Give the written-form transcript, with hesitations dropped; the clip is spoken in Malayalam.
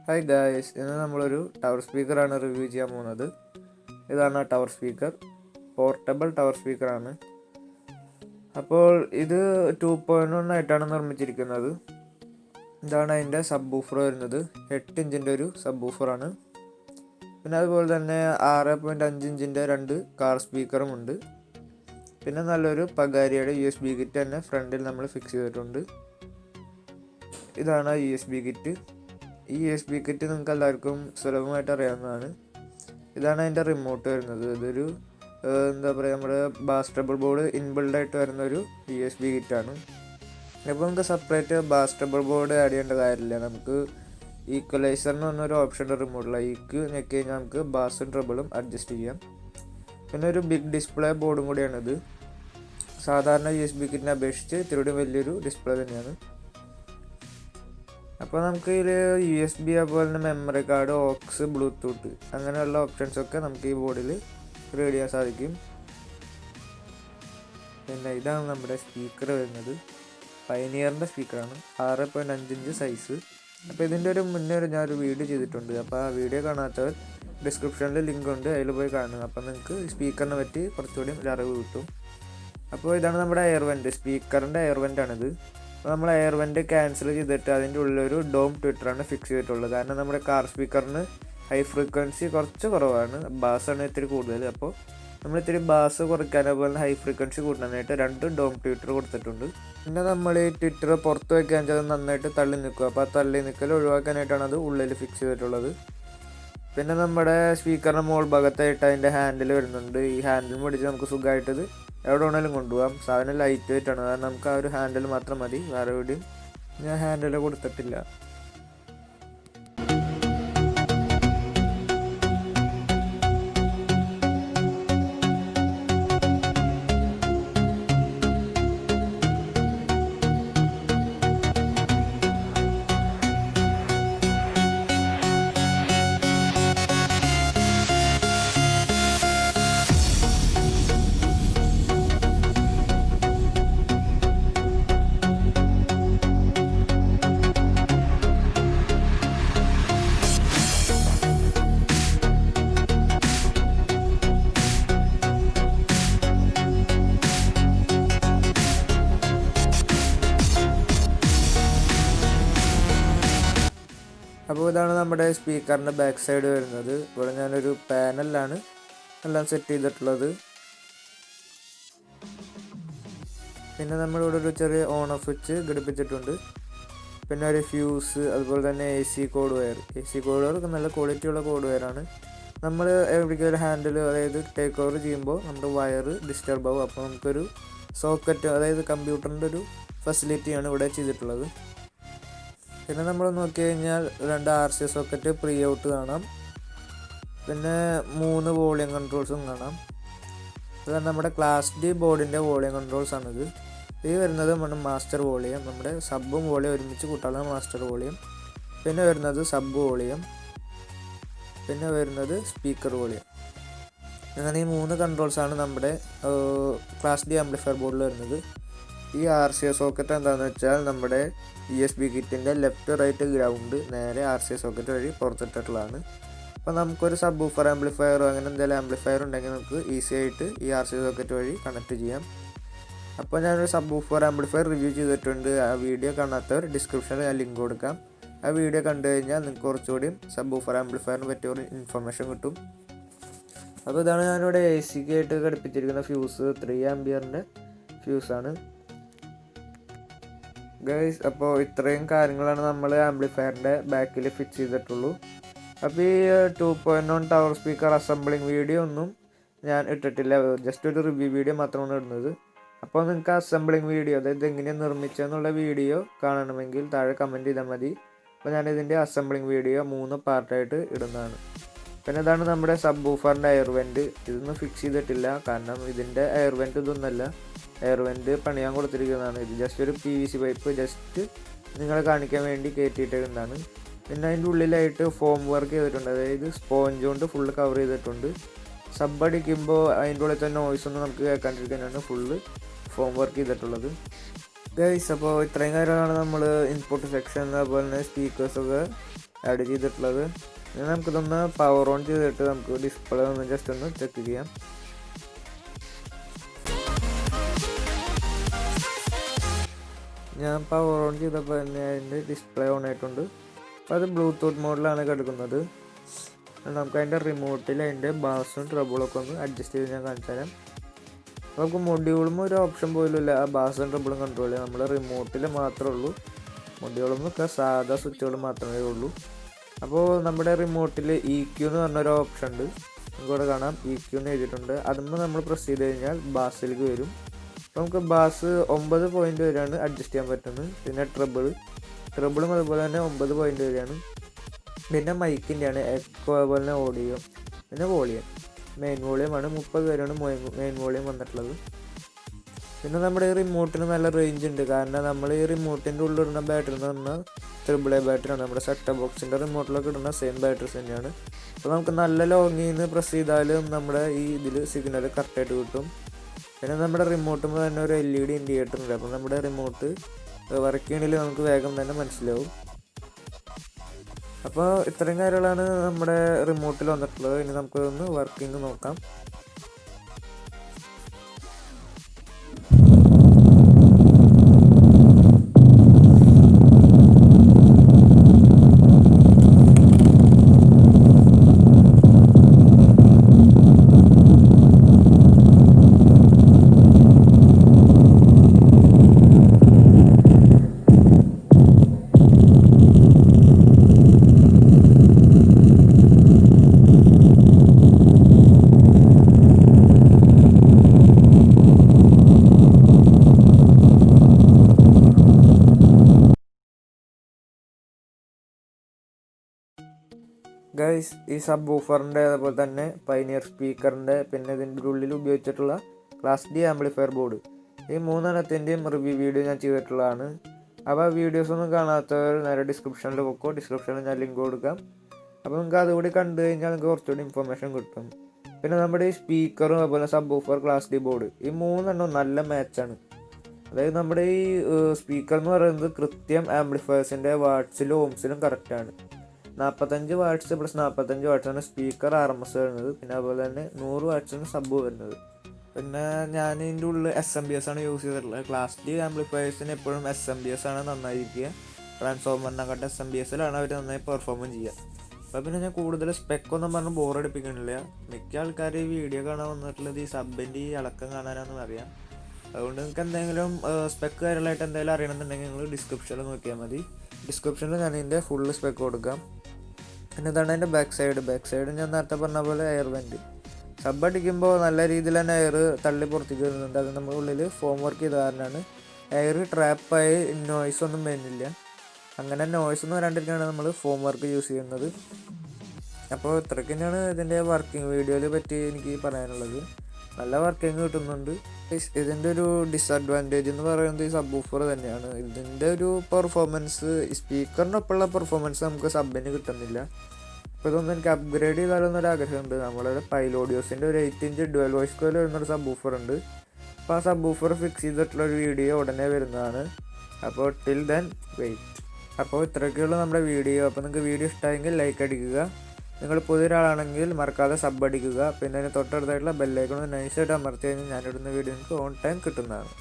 ഹായ് ഗായ്സ്, ഇന്ന് നമ്മളൊരു ടവർ സ്പീക്കറാണ് റിവ്യൂ ചെയ്യാൻ പോകുന്നത്. ഇതാണ് ആ ടവർ സ്പീക്കർ. പോർട്ടബിൾ ടവർ സ്പീക്കറാണ്. അപ്പോൾ ഇത് 2.1 ആയിട്ടാണ് നിർമ്മിച്ചിരിക്കുന്നത്. ഇതാണ് അതിൻ്റെ സബ് വൂഫർ വരുന്നത്. 8 ഇഞ്ചിൻ്റെ ഒരു സബ് വൂഫറാണ്. പിന്നെ അതുപോലെ തന്നെ 6.5 ഇഞ്ചിൻ്റെ 2 കാർ സ്പീക്കറും ഉണ്ട്. പിന്നെ നല്ലൊരു പഗാരിയുടെ USB കിറ്റ് തന്നെ ഫ്രണ്ടിൽ നമ്മൾ ഫിക്സ് ചെയ്തിട്ടുണ്ട്. ഇതാണ് USB കിറ്റ്. ഈ USB കിറ്റ് നിങ്ങൾക്ക് എല്ലാവർക്കും സുലഭമായിട്ട് അറിയാവുന്നതാണ്. ഇതാണ് അതിൻ്റെ റിമോട്ട് വരുന്നത്. ഇതൊരു എന്താ പറയുക, നമ്മുടെ ബാസ്റ്റബിൾ ബോർഡ് ഇൻബിൽഡായിട്ട് വരുന്നൊരു USB കിറ്റാണ്. അപ്പോൾ നമുക്ക് സെപ്പറേറ്റ് ബാസ്റ്റബിൾ ബോർഡ് ആഡ് ചെയ്യേണ്ട കാര്യമില്ല. നമുക്ക് ഈക്വലൈസറിന് പറഞ്ഞൊരു ഓപ്ഷൻ റിമോട്ടില്ല. ഈക്ക് ഞെക്കി കഴിഞ്ഞാൽ നമുക്ക് ബാസും ട്രബിളും അഡ്ജസ്റ്റ് ചെയ്യാം. പിന്നെ ഒരു ബിഗ് ഡിസ്പ്ലേ ബോർഡും കൂടിയാണിത്. സാധാരണ USB കിറ്റിനെ അപേക്ഷിച്ച് ഇത്തിരി വലിയൊരു ഡിസ്പ്ലേ തന്നെയാണ്. അപ്പോൾ നമുക്ക് ഇതിൽ USB അതുപോലെ തന്നെ മെമ്മറി കാർഡ്, ഓക്സ്, ബ്ലൂടൂത്ത് അങ്ങനെയുള്ള ഓപ്ഷൻസൊക്കെ നമുക്ക് ഈ ബോർഡിൽ റീഡ് ചെയ്യാൻ സാധിക്കും. പിന്നെ ഇതാണ് നമ്മുടെ സ്പീക്കർ വരുന്നത്. പയനിയറിൻ്റെ സ്പീക്കറാണ്. 6.5 ഇഞ്ച് സൈസ്. അപ്പോൾ ഇതിൻ്റെ ഒരു മുന്നേ ഞാനൊരു വീഡിയോ ചെയ്തിട്ടുണ്ട്. അപ്പോൾ ആ വീഡിയോ കാണാത്തവർ ഡിസ്ക്രിപ്ഷനിൽ ലിങ്ക് ഉണ്ട്, അതിൽ പോയി കാണുക. അപ്പോൾ നിങ്ങൾക്ക് സ്പീക്കറിനെ പറ്റി കുറച്ചുകൂടി ഒരു അറിവ് കിട്ടും. അപ്പോൾ ഇതാണ് നമ്മുടെ എയർ വെൻറ്റ്. സ്പീക്കറിൻ്റെ എയർ വെൻ്റാണിത്. അപ്പോൾ നമ്മൾ എയർ വെൻറ്റ് ക്യാൻസൽ ചെയ്തിട്ട് അതിൻ്റെ ഉള്ളിലൊരു ഡോം ട്വിറ്ററാണ് ഫിക്സ് ചെയ്തിട്ടുള്ളത്. കാരണം നമ്മുടെ കാർ സ്പീക്കറിന് ഹൈ ഫ്രീക്വൻസി കുറച്ച് കുറവാണ്, ബാസാണ് ഇത്തിരി കൂടുതൽ. അപ്പോൾ നമ്മൾ ഇത്തിരി ബാസ് കുറയ്ക്കാൻ അതുപോലെ ഹൈ ഫ്രീക്വൻസി കൂട്ടാനായിട്ട് 2 ഡോം ട്വിറ്റർ കൊടുത്തിട്ടുണ്ട്. പിന്നെ നമ്മൾ ഈ ട്വിറ്റർ പുറത്ത് വയ്ക്കാൻ ചെയ്ത് നന്നായിട്ട് തള്ളി നിൽക്കുക. അപ്പോൾ ആ തള്ളി നിൽക്കൽ ഒഴിവാക്കാനായിട്ടാണ് അത് ഉള്ളിൽ ഫിക്സ് ചെയ്തിട്ടുള്ളത്. പിന്നെ നമ്മുടെ സ്പീക്കറിൻ്റെ മുകൾ ഭാഗത്തായിട്ട് അതിൻ്റെ ഹാൻഡിൽ വരുന്നുണ്ട്. ഈ ഹാൻഡിൽ പിടിച്ച് നമുക്ക് സുഖമായിട്ടത് എവിടെ വേണമെങ്കിലും കൊണ്ടുപോകാം. സാധനം ലൈറ്റ് വെയിറ്റ് ആണ്, കാരണം നമുക്ക് ആ ഒരു ഹാൻഡിൽ മാത്രം മതി. വേറെ എവിടെയും ഞാൻ ഹാൻഡിൽ കൊടുത്തിട്ടില്ല. അപ്പോൾ ഇതാണ് നമ്മുടെ സ്പീക്കറിൻ്റെ ബാക്ക് സൈഡ് വരുന്നത്. ഇവിടെ ഞാനൊരു പാനലിലാണ് എല്ലാം സെറ്റ് ചെയ്തിട്ടുള്ളത്. പിന്നെ നമ്മളിവിടെ ഒരു ചെറിയ ഓൺ ഓഫ് സ്വിച്ച് ഘടിപ്പിച്ചിട്ടുണ്ട്. പിന്നെ ഒരു ഫ്യൂസ്, അതുപോലെ തന്നെ AC code wire. AC code wire നല്ല ക്വാളിറ്റിയുള്ള കോഡ് വയറാണ്. നമ്മൾ എവിടേക്കും ഒരു ഹാൻഡിൽ, അതായത് ടേക്ക് ഓവർ ചെയ്യുമ്പോൾ നമ്മുടെ വയർ ഡിസ്റ്റർബ് ആവും. അപ്പോൾ നമുക്കൊരു സോക്കറ്റ്, അതായത് കമ്പ്യൂട്ടറിൻ്റെ ഒരു ഫെസിലിറ്റിയാണ് ഇവിടെ ചെയ്തിട്ടുള്ളത്. പിന്നെ നമ്മൾ നോക്കി കഴിഞ്ഞാൽ 2 RC സോക്കറ്റ് പ്രീ ഔട്ട് കാണാം. പിന്നെ 3 വോളിയം കൺട്രോൾസും കാണാം. ഇതാണ് നമ്മുടെ ക്ലാസ് D ബോർഡിൻ്റെ വോളിയം കൺട്രോൾസ് ആണിത്. ഇത് വരുന്നത് നമ്മുടെ മാസ്റ്റർ വോളിയം, നമ്മുടെ സബും വോളിയം ഒരുമിച്ച് കൂട്ടാനുള്ള മാസ്റ്റർ വോളിയം. പിന്നെ വരുന്നത് സബ് വോളിയം. പിന്നെ വരുന്നത് സ്പീക്കർ വോളിയം. അങ്ങനെ ഈ 3 കൺട്രോൾസാണ് നമ്മുടെ ക്ലാസ് D ആംപ്ലിഫയർ ബോർഡിൽ വരുന്നത്. ഈ RC സോക്കറ്റ് എന്താണെന്ന് വെച്ചാൽ നമ്മുടെ USB കിറ്റിൻ്റെ ലെഫ്റ്റ് റൈറ്റ് ഗ്രൗണ്ട് നേരെ RC സോക്കറ്റ് വഴി പുറത്തിട്ടിട്ടുള്ളതാണ്. അപ്പോൾ നമുക്കൊരു സബ് വൂഫർ ആംപ്ലിഫയറോ അങ്ങനെ എന്തെങ്കിലും ആംപ്ലിഫയർ ഉണ്ടെങ്കിൽ നമുക്ക് ഈസി ആയിട്ട് ഈ RC സോക്കറ്റ് വഴി കണക്ട് ചെയ്യാം. അപ്പോൾ ഞാനൊരു സബ് വൂഫർ ആംപ്ലിഫയർ റിവ്യൂ ചെയ്തിട്ടുണ്ട്. ആ വീഡിയോ കാണാത്തവർ ഡിസ്ക്രിപ്ഷനിൽ ഞാൻ ലിങ്ക് കൊടുക്കാം. ആ വീഡിയോ കണ്ടു കഴിഞ്ഞാൽ നിങ്ങൾക്ക് കുറച്ചുകൂടി സബ് വൂഫർ ആംപ്ലിഫയറിനെ പറ്റിയ ഒരു ഇൻഫർമേഷൻ കിട്ടും. അപ്പോൾ ഇതാണ് ഞാനിവിടെ AC ആയിട്ട് ഘടിപ്പിച്ചിരിക്കുന്ന ഫ്യൂസ്. 3 ആംപിയറിൻ്റെ ഫ്യൂസാണ് ഗൈസ്. അപ്പോൾ ഇത്രയും കാര്യങ്ങളാണ് നമ്മൾ ആംപ്ലിഫയറിൻ്റെ ബാക്കിൽ ഫിക്സ് ചെയ്തിട്ടുള്ളൂ. അപ്പോൾ ഈ 2.1 ടവർ സ്പീക്കർ അസംബ്ലിങ് വീഡിയോ ഒന്നും ഞാൻ ഇട്ടിട്ടില്ല. ജസ്റ്റ് ഒരു റിവ്യൂ വീഡിയോ മാത്രമാണ് ഇടുന്നത്. അപ്പോൾ നിങ്ങൾക്ക് അസംബ്ലിങ് വീഡിയോ, അതായത് എങ്ങനെയാണ് നിർമ്മിച്ചതെന്നുള്ള വീഡിയോ കാണണമെങ്കിൽ താഴെ കമൻറ്റ് ചെയ്താൽ മതി. അപ്പോൾ ഞാനിതിൻ്റെ അസംബ്ലിങ് വീഡിയോ 3 പാർട്ടായിട്ട് ഇടുന്നതാണ്. പിന്നെ ഇതാണ് നമ്മുടെ സബ് വൂഫറിൻ്റെ എയർ വെൻറ്റ്. ഇതൊന്നും ഫിക്സ് ചെയ്തിട്ടില്ല, കാരണം ഇതിൻ്റെ എയർ വെൻറ്റ് ഇതൊന്നല്ല. എയർ വെൻറ്റ് പണിയാൻ കൊടുത്തിരിക്കുന്നതാണ്. ഇത് ജസ്റ്റ് ഒരു PVC പൈപ്പ് ജസ്റ്റ് നിങ്ങളെ കാണിക്കാൻ വേണ്ടി കയറ്റിയിട്ടേക്കുന്നതാണ്. പിന്നെ അതിൻ്റെ ഉള്ളിലായിട്ട് ഫോം വർക്ക് ചെയ്തിട്ടുണ്ട്, അതായത് സ്പോഞ്ച് കൊണ്ട് ഫുള്ള് കവർ ചെയ്തിട്ടുണ്ട്. സബ് അടിക്കുമ്പോൾ അതിൻ്റെ ഉള്ളിലത്തെ നോയ്സ് ഒന്നും നമുക്ക് കേൾക്കാണ്ടിരിക്കാനാണ് ഫുള്ള് ഫോം വർക്ക് ചെയ്തിട്ടുള്ളത്. ഗൈസ്, അപ്പോൾ ഇത്രയും കാര്യമാണ് നമ്മൾ ഇൻപുട്ട് സെക്ഷൻ അതുപോലെ തന്നെ സ്പീക്കേഴ്സൊക്കെ ആഡ് ചെയ്തിട്ടുള്ളത്. ഇനി നമുക്കിതൊന്ന് പവർ ഓൺ ചെയ്തിട്ട് നമുക്ക് ഡിസ്പ്ലേ ഒന്ന് ജസ്റ്റ് ഒന്ന് ചെക്ക് ചെയ്യാം. ഞാൻ പവർ ഓൺ ചെയ്തപ്പോൾ തന്നെ അതിൻ്റെ ഡിസ്പ്ലേ ഓൺ ആയിട്ടുണ്ട്. അപ്പോൾ അത് ബ്ലൂടൂത്ത് മോഡിലാണ് കിടക്കുന്നത്. നമുക്ക് അതിൻ്റെ റിമോട്ടിൽ അതിൻ്റെ ബാസും ട്രബിളൊക്കെ ഒന്ന് അഡ്ജസ്റ്റ് ചെയ്ത് ഞാൻ കാണിച്ചു തരാം. നമുക്ക് മൊഡ്യൂളും ഒരു ഓപ്ഷൻ പോലും ഇല്ല ആ ബാസും ട്രബിളും കൺട്രോൾ ചെയ്യാം. നമ്മൾ റിമോട്ടിൽ മാത്രമേ ഉള്ളൂ. മൊഡ്യൂളൊക്കെ സാധാ സ്വിച്ചുകൾ മാത്രമേ ഉള്ളൂ. അപ്പോൾ നമ്മുടെ റിമോട്ടിൽ EQ എന്ന് പറഞ്ഞൊരു ഓപ്ഷൻ ഉണ്ട്. നമുക്കിവിടെ കാണാം EQ എന്ന് എഴുതിയിട്ടുണ്ട്. അതുമ്പോൾ നമ്മൾ പ്രസ് ചെയ്ത് കഴിഞ്ഞാൽ ബാസിലേക്ക് വരും. അപ്പോൾ നമുക്ക് ബാസ് 9 പോയിൻ്റ് വരെയാണ് അഡ്ജസ്റ്റ് ചെയ്യാൻ പറ്റുന്നത്. പിന്നെ ട്രബിളും അതുപോലെ തന്നെ 9 പോയിൻ്റ് വരെയാണ്. പിന്നെ മൈക്കിൻ്റെയാണ് എക്കോ, അതുപോലെ തന്നെ ഓഡിയോ, പിന്നെ വോളിയം. മെയിൻ വോളിയമാണ് 30 വരെയാണ് മെയിൻ വോളിയം വന്നിട്ടുള്ളത്. പിന്നെ നമ്മുടെ ഈ റിമോട്ടിന് നല്ല റേഞ്ച് ഉണ്ട്. കാരണം നമ്മൾ ഈ റിമോട്ടിൻ്റെ ഉള്ളിലിടുന്ന ബാറ്ററി എന്ന് പറഞ്ഞാൽ AAA ബാറ്ററിയാണ്. നമ്മുടെ സെറ്റപ്പ് ബോക്സിൻ്റെ റിമോട്ടിലൊക്കെ ഇടുന്ന സെയിം ബാറ്ററീസ് തന്നെയാണ്. അപ്പോൾ നമുക്ക് നല്ല ലോങ്ങിൽ നിന്ന് പ്രസ് ചെയ്താലും നമ്മുടെ ഈ ഇതിൽ സിഗ്നൽ കറക്റ്റായിട്ട് കിട്ടും. പിന്നെ നമ്മുടെ റിമോട്ടിൽ തന്നെ ഒരു LED ഇൻഡിക്കേറ്റർ ഉണ്ട്. അപ്പോൾ നമ്മുടെ റിമോട്ട് വർക്ക് ചെയ്യണമെങ്കിൽ നമുക്ക് വേഗം തന്നെ മനസ്സിലാവും. അപ്പോൾ ഇത്രയും കാര്യങ്ങളാണ് നമ്മുടെ റിമോട്ടിൽ വന്നിട്ടുള്ളത്. ഇനി നമുക്കൊന്ന് വർക്കിംഗ് നോക്കാം. ഗൈസ്, ഈ സബ് വൂഫറിൻ്റെ അതുപോലെ തന്നെ പൈനിയർ സ്പീക്കറിൻ്റെ പിന്നെ ഇതിൻ്റെ ഉള്ളിൽ ഉപയോഗിച്ചിട്ടുള്ള ക്ലാസ് D ആംപ്ലിഫയർ ബോർഡ്, ഈ 3 എണ്ണത്തിൻ്റെയും റിവ്യൂ വീഡിയോ ഞാൻ ചെയ്തിട്ടുള്ളതാണ്. അപ്പോൾ ആ വീഡിയോസ് ഒന്നും കാണാത്തവർ നേരെ ഡിസ്ക്രിപ്ഷനിൽ വെക്കോ. ഡിസ്ക്രിപ്ഷനിൽ ഞാൻ ലിങ്ക് കൊടുക്കാം. അപ്പോൾ നിങ്ങൾക്ക് അതുകൂടി കണ്ടു കഴിഞ്ഞാൽ നിങ്ങൾക്ക് കുറച്ചുകൂടി ഇൻഫർമേഷൻ കിട്ടും. പിന്നെ നമ്മുടെ ഈ സ്പീക്കറും അതുപോലെ sub woofer class D board, ഈ 3 എണ്ണം നല്ല മാച്ചാണ്. അതായത് നമ്മുടെ ഈ സ്പീക്കർ എന്ന് പറയുന്നത് കൃത്യം ആംപ്ലിഫയേഴ്സിൻ്റെ വാട്ട്സിലും ഓംസിലും കറക്റ്റാണ്. 45 വാട്ട്സ് പ്ലസ് 45 വാട്ട്സാണ് സ്പീക്കർ RMS വരുന്നത്. പിന്നെ അതുപോലെ തന്നെ 100 വാട്ട്സാണ് സബ് വരുന്നത്. പിന്നെ ഞാൻ ഇതിൻ്റെ ഉള്ളിൽ SMPS ആണ് യൂസ് ചെയ്തിട്ടുള്ളത്. ക്ലാസ് D ആംപ്ലിഫയേഴ്സിന് എപ്പോഴും SMPS ആണ് നന്നായിരിക്കുക. ട്രാൻസ്ഫോമറിനെക്കാട്ട് SMPSലാണ് അവർ നന്നായി പെർഫോം ചെയ്യുക. അപ്പോൾ പിന്നെ ഞാൻ കൂടുതൽ സ്പെക്കൊന്നും പറഞ്ഞ് ബോറടിപ്പിക്കണില്ല. മിക്ക ആൾക്കാർ ഈ വീഡിയോ കാണാൻ വന്നിട്ടുള്ളത് ഈ സബിൻ്റെ ഈ ഇളക്കം കാണാനാണെന്ന് അറിയാം. അതുകൊണ്ട് നിങ്ങൾക്ക് എന്തെങ്കിലും സ്പെക്ക് കാര്യങ്ങളായിട്ട് എന്തെങ്കിലും അറിയണമെന്നുണ്ടെങ്കിൽ നിങ്ങൾ ഡിസ്ക്രിപ്ഷനിൽ നോക്കിയാൽ മതി. ഡിസ്ക്രിപ്ഷനിൽ ഞാൻ ഇതിൻ്റെ ഫുള്ള് സ്പെക്ക് കൊടുക്കാം. പിന്നെ ഇതാണ് അതിൻ്റെ ബാക്ക് സൈഡ് ഞാൻ നേരത്തെ പറഞ്ഞ പോലെ എയർ വെൻറ്റ്. സബ് അടിക്കുമ്പോൾ നല്ല രീതിയിൽ തന്നെ എയർ തള്ളി പുറത്തേക്ക് വരുന്നുണ്ട്. അത് നമ്മുടെ ഉള്ളിൽ ഫോം വർക്ക് ചെയ്ത കാരണമാണ്. എയർ ട്രാപ്പായി നോയ്സ് ഒന്നും വരുന്നില്ല. അങ്ങനെ നോയ്സ് ഒന്നും വരാണ്ടിരിക്കുകയാണ് നമ്മൾ ഫോം വർക്ക് യൂസ് ചെയ്യുന്നത്. അപ്പോൾ ഇത്രയ്ക്ക് തന്നെയാണ് ഇതിൻ്റെ വർക്കിംഗ് വീഡിയോയിൽ പറ്റി എനിക്ക് പറയാനുള്ളത്. നല്ല വർക്കിംഗ് കിട്ടുന്നുണ്ട്. ഇതിൻ്റെ ഒരു ഡിസഡ്വാൻറ്റേജ് എന്ന് പറയുന്നത് ഈ സബ് വൂഫർ തന്നെയാണ്. ഇതിൻ്റെ ഒരു പെർഫോമൻസ്, സ്പീക്കറിനൊപ്പമുള്ള പെർഫോമൻസ് നമുക്ക് സബിന് കിട്ടുന്നില്ല. അപ്പോൾ ഇതൊന്നും എനിക്ക് അപ്ഗ്രേഡ് ചെയ്താലൊന്നൊരു ആഗ്രഹമുണ്ട്. നമ്മളുടെ പൈലോഡിയോസിൻ്റെ ഒരു 8 ഇഞ്ച് ഡുവൽ വോയിസ് കോയിൽ വരുന്നൊരു സബ് വൂഫർ ഉണ്ട്. അപ്പോൾ ആ സബ് വൂഫർ ഫിക്സ് ചെയ്തിട്ടുള്ളൊരു വീഡിയോ ഉടനെ വരുന്നതാണ്. അപ്പോൾ ടിൽ ദെൻ വെയിറ്റ്. അപ്പോൾ ഇത്രയൊക്കെയുള്ള നമ്മുടെ വീഡിയോ. അപ്പോൾ നിങ്ങൾക്ക് വീഡിയോ ഇഷ്ടമായെങ്കിൽ ലൈക്ക് അടിക്കുക. നിങ്ങൾ പുതിയൊരാളാണെങ്കിൽ മറക്കാതെ സബ് അടിക്കുക. പിന്നെ അതിന് തൊട്ടടുത്തായിട്ടുള്ള ബെല്ലൈക്കൺ നൈസായിട്ട് അമർത്തി കഴിഞ്ഞാൽ ഞാനിടുന്ന വീഡിയോ നിങ്ങൾക്ക് ഓൺ ടൈം കിട്ടുന്നതാണ്.